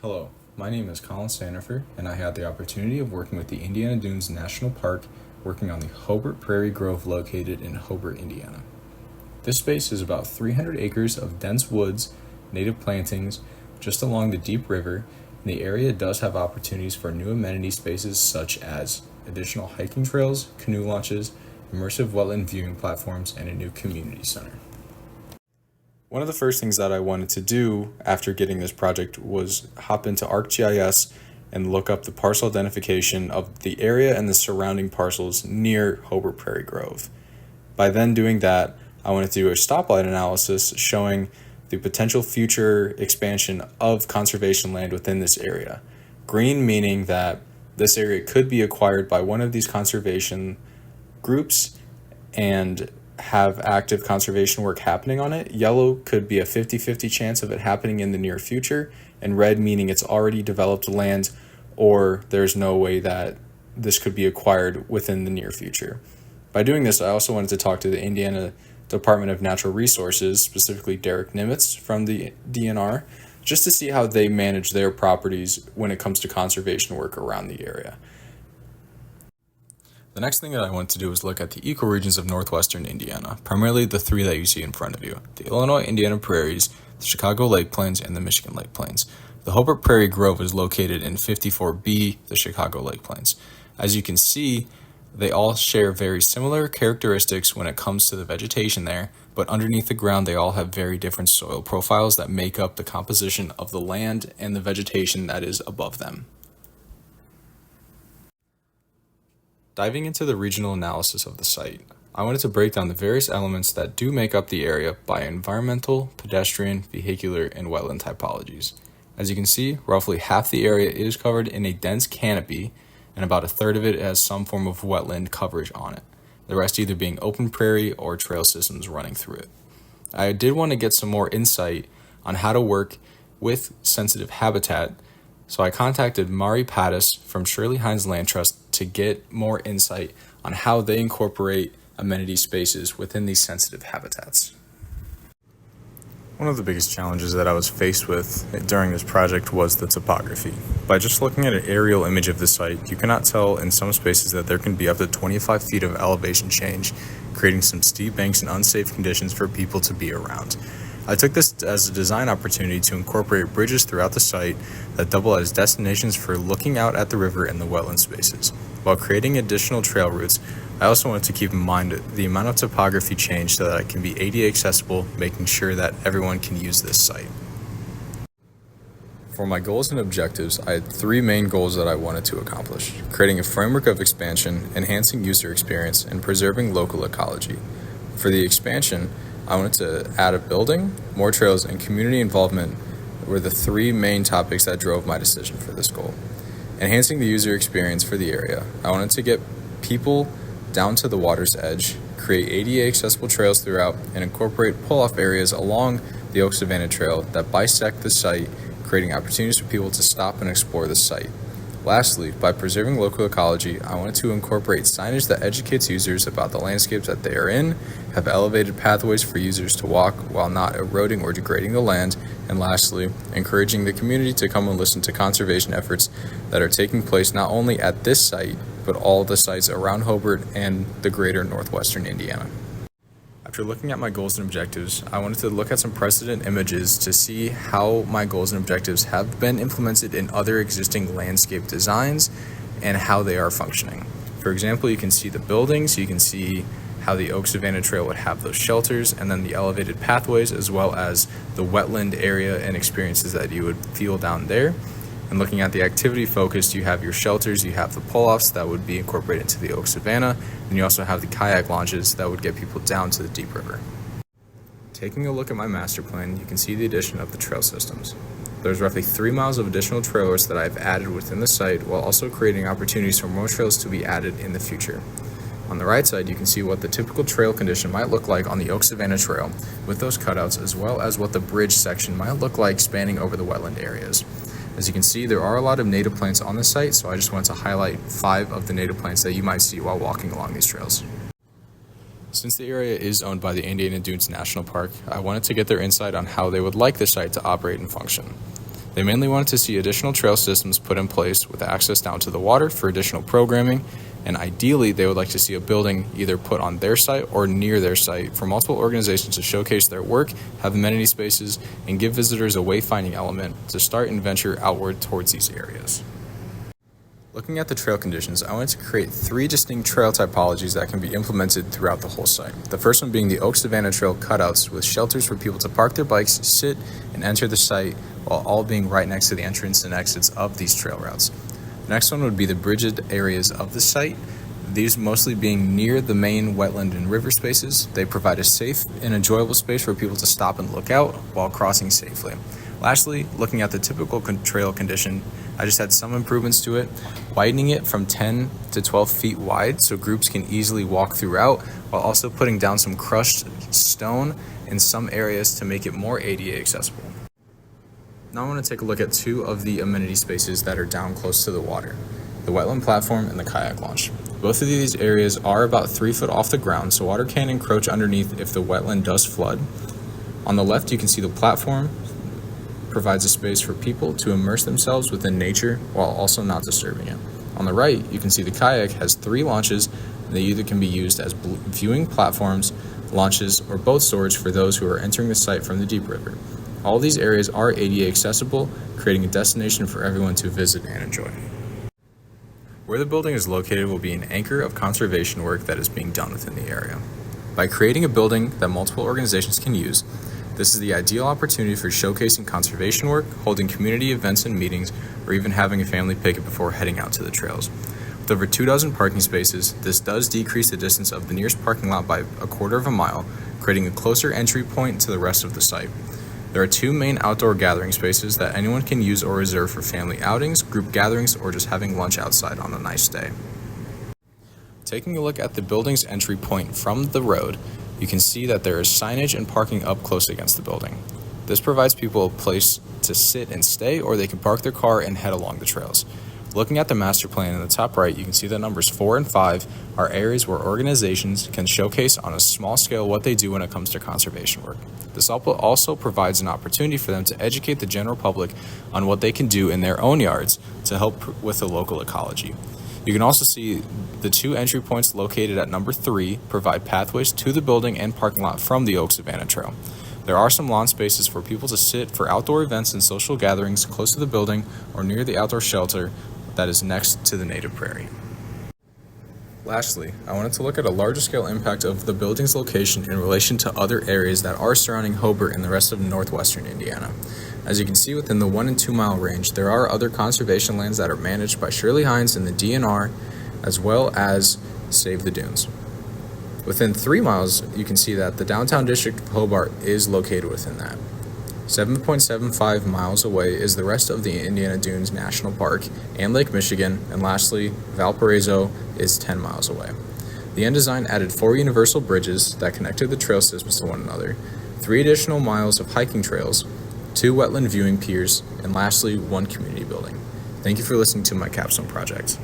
Hello, my name is Colin Sandifer, and I had the opportunity of working with the Indiana Dunes National Park, working on the Hobart Prairie Grove located in Hobart, Indiana. This space is about 300 acres of dense woods, native plantings, just along the deep river, and the area does have opportunities for new amenity spaces such as additional hiking trails, canoe launches, immersive wetland viewing platforms, and a new community center. One of the first things that I wanted to do after getting this project was hop into ArcGIS and look up the parcel identification of the area and the surrounding parcels near Hobart Prairie Grove. By then doing that, I wanted to do a stoplight analysis showing the potential future expansion of conservation land within this area. Green meaning that this area could be acquired by one of these conservation groups and have active conservation work happening on it. Yellow could be a 50-50 chance of it happening in the near future, and red meaning it's already developed land or there's no way that this could be acquired within the near future. By doing this, I also wanted to talk to the Indiana Department of Natural Resources, specifically Derek Nimitz from the DNR, just to see how they manage their properties when it comes to conservation work around the area. The next thing that I want to do is look at the ecoregions of northwestern Indiana, primarily the three that you see in front of you: the Illinois-Indiana Prairies, the Chicago Lake Plains, and the Michigan Lake Plains. The Hobart Prairie Grove is located in 54B, the Chicago Lake Plains. As you can see, they all share very similar characteristics when it comes to the vegetation there, but underneath the ground they all have very different soil profiles that make up the composition of the land and the vegetation that is above them. Diving into the regional analysis of the site, I wanted to break down the various elements that do make up the area by environmental, pedestrian, vehicular, and wetland typologies. As you can see, roughly half the area is covered in a dense canopy, and about a third of it has some form of wetland coverage on it, the rest either being open prairie or trail systems running through it. I did want to get some more insight on how to work with sensitive habitat, so I contacted Mari Pattis from Shirley Hines Land Trust to get more insight on how they incorporate amenity spaces within these sensitive habitats. One of the biggest challenges that I was faced with during this project was the topography. By just looking at an aerial image of the site, you cannot tell in some spaces that there can be up to 25 feet of elevation change, creating some steep banks and unsafe conditions for people to be around. I took this as a design opportunity to incorporate bridges throughout the site that double as destinations for looking out at the river and the wetland spaces. While creating additional trail routes, I also wanted to keep in mind the amount of topography change so that it can be ADA accessible, making sure that everyone can use this site. For my goals and objectives, I had three main goals that I wanted to accomplish: creating a framework of expansion, enhancing user experience, and preserving local ecology. For the expansion, I wanted to add a building, more trails, and community involvement were the three main topics that drove my decision for this goal. Enhancing the user experience for the area, I wanted to get people down to the water's edge, create ADA accessible trails throughout, and incorporate pull-off areas along the Oak Savannah Trail that bisect the site, creating opportunities for people to stop and explore the site. Lastly, by preserving local ecology, I wanted to incorporate signage that educates users about the landscapes that they are in, have elevated pathways for users to walk while not eroding or degrading the land, and lastly, encouraging the community to come and listen to conservation efforts that are taking place not only at this site, but all the sites around Hobart and the greater northwestern Indiana. After looking at my goals and objectives, I wanted to look at some precedent images to see how my goals and objectives have been implemented in other existing landscape designs and how they are functioning. For example, you can see the buildings, you can see how the Oak Savannah Trail would have those shelters, and then the elevated pathways, as well as the wetland area and experiences that you would feel down there. And looking at the activity focused, you have your shelters, you have the pull-offs that would be incorporated into the Oak Savannah, and you also have the kayak launches that would get people down to the deep river. Taking a look at my master plan, you can see the addition of the trail systems. There's roughly 3 miles of additional trailers that I've added within the site, while also creating opportunities for more trails to be added in the future. On the right side, you can see what the typical trail condition might look like on the Oak Savannah Trail with those cutouts, as well as what the bridge section might look like spanning over the wetland areas. As you can see, there are a lot of native plants on the site, so I just wanted to highlight 5 of the native plants that you might see while walking along these trails. Since the area is owned by the Indiana Dunes National Park, I wanted to get their insight on how they would like the site to operate and function. They mainly wanted to see additional trail systems put in place with access down to the water for additional programming, and ideally they would like to see a building either put on their site or near their site for multiple organizations to showcase their work, have amenity spaces, and give visitors a wayfinding element to start and venture outward towards these areas. Looking at the trail conditions, I wanted to create 3 distinct trail typologies that can be implemented throughout the whole site. The first one being the Oak Savannah Trail cutouts with shelters for people to park their bikes, sit, and enter the site while all being right next to the entrance and exits of these trail routes. The next one would be the bridged areas of the site, these mostly being near the main wetland and river spaces. They provide a safe and enjoyable space for people to stop and look out while crossing safely. Lastly, looking at the typical trail condition, I just had some improvements to it, widening it from 10 to 12 feet wide so groups can easily walk throughout, while also putting down some crushed stone in some areas to make it more ADA accessible. Now I want to take a look at 2 of the amenity spaces that are down close to the water, the wetland platform and the kayak launch. Both of these areas are about 3 foot off the ground, so water can encroach underneath if the wetland does flood. On the left, you can see the platform provides a space for people to immerse themselves within nature while also not disturbing it. On the right, you can see the kayak has 3 launches, and they either can be used as viewing platforms, launches, or boat storage for those who are entering the site from the deep river. All these areas are ADA accessible, creating a destination for everyone to visit and enjoy. Where the building is located will be an anchor of conservation work that is being done within the area. By creating a building that multiple organizations can use, this is the ideal opportunity for showcasing conservation work, holding community events and meetings, or even having a family picnic before heading out to the trails. With over 24 parking spaces, this does decrease the distance of the nearest parking lot by a quarter of a mile, creating a closer entry point to the rest of the site. There are 2 main outdoor gathering spaces that anyone can use or reserve for family outings, group gatherings, or just having lunch outside on a nice day. Taking a look at the building's entry point from the road, you can see that there is signage and parking up close against the building. This provides people a place to sit and stay, or they can park their car and head along the trails. Looking at the master plan in the top right, you can see that numbers 4 and 5 are areas where organizations can showcase on a small scale what they do when it comes to conservation work. This also provides an opportunity for them to educate the general public on what they can do in their own yards to help with the local ecology. You can also see the 2 entry points located at number 3 provide pathways to the building and parking lot from the Oak Savannah Trail. There are some lawn spaces for people to sit for outdoor events and social gatherings close to the building or near the outdoor shelter that is next to the native prairie. Lastly, I wanted to look at a larger scale impact of the building's location in relation to other areas that are surrounding Hobart and the rest of northwestern Indiana. As you can see within the 1 and 2 mile range, there are other conservation lands that are managed by Shirley Hines and the DNR, as well as Save the Dunes. Within 3 miles, you can see that the downtown district of Hobart is located within that. 7.75 miles away is the rest of the Indiana Dunes National Park and Lake Michigan, and lastly, Valparaiso is 10 miles away. The end design added 4 universal bridges that connected the trail systems to one another, 3 additional miles of hiking trails, 2 wetland viewing piers, and lastly, 1 community building. Thank you for listening to my capstone project.